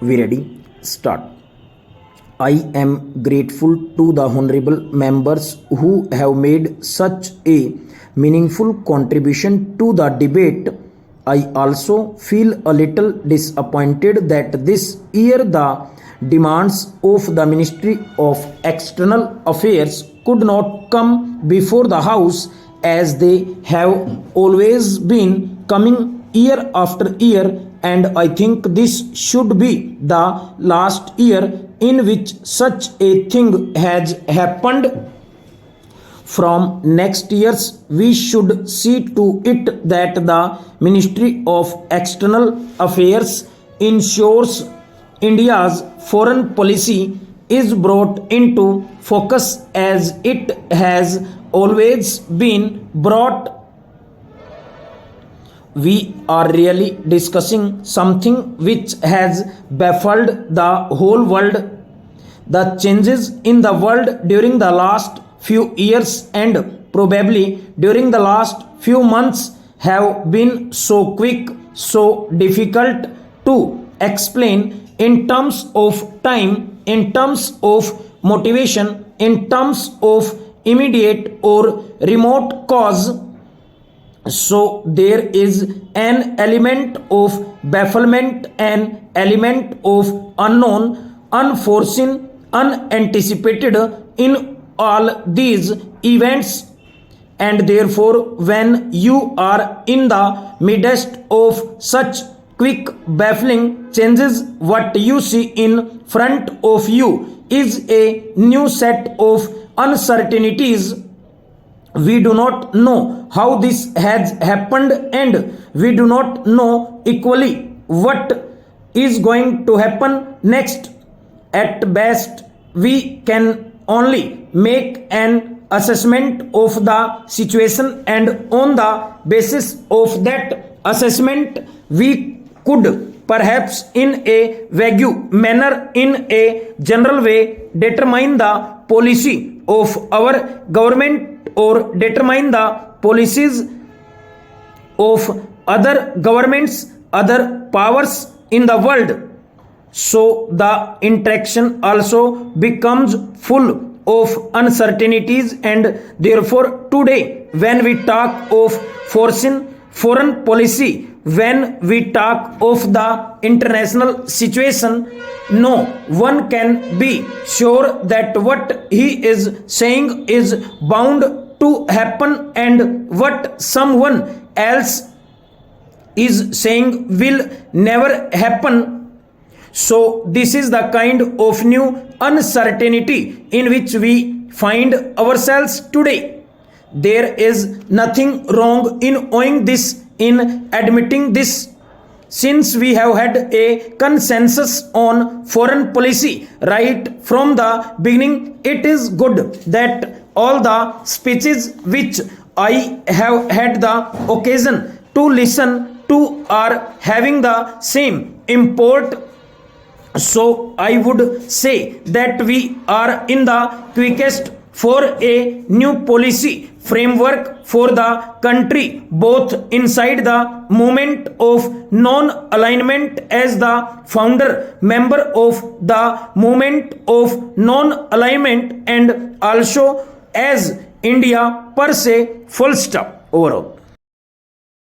We ready? Start. I am grateful to the honorable members who have made such a meaningful contribution to the debate. I also feel a little disappointed that this year the demands of the Ministry of External Affairs could not come before the House as they have always been coming year after year, and I think this should be the last year in which such a thing has happened. From next years, we should see to it that the Ministry of External Affairs ensures India's foreign policy is brought into focus as it has always been brought. We are really discussing something which has baffled the whole world. The changes in the world during the last few years and probably during the last few months have been so quick, so difficult to explain in terms of time, in terms of motivation, in terms of immediate or remote cause. So there is an element of bafflement, an element of unknown, unforeseen, unanticipated in all these events, and therefore when you are in the midst of such quick baffling changes, what you see in front of you is a new set of uncertainties. We do not know how this has happened, and we do not know equally what is going to happen next. At best, we can only make an assessment of the situation, and on the basis of that assessment, we could perhaps in a vague manner, in a general way, determine the policy of our government or determine the policies of other governments, other powers in the world. So the interaction also becomes full of uncertainties, and therefore today when we talk of foreign policy, when we talk of the international situation, no one can be sure that what he is saying is bound to happen and what someone else is saying will never happen. So this is the kind of new uncertainty in which we find ourselves today. There is nothing wrong in owning this, in admitting this, since we have had a consensus on foreign policy right from the beginning. It is good that all the speeches which I have had the occasion to listen to are having the same import. So I would say that we are in the quickest for a new policy framework for the country, both inside the movement of non-alignment as the founder member of the movement of non-alignment, and also as India per se, full stop. Overall.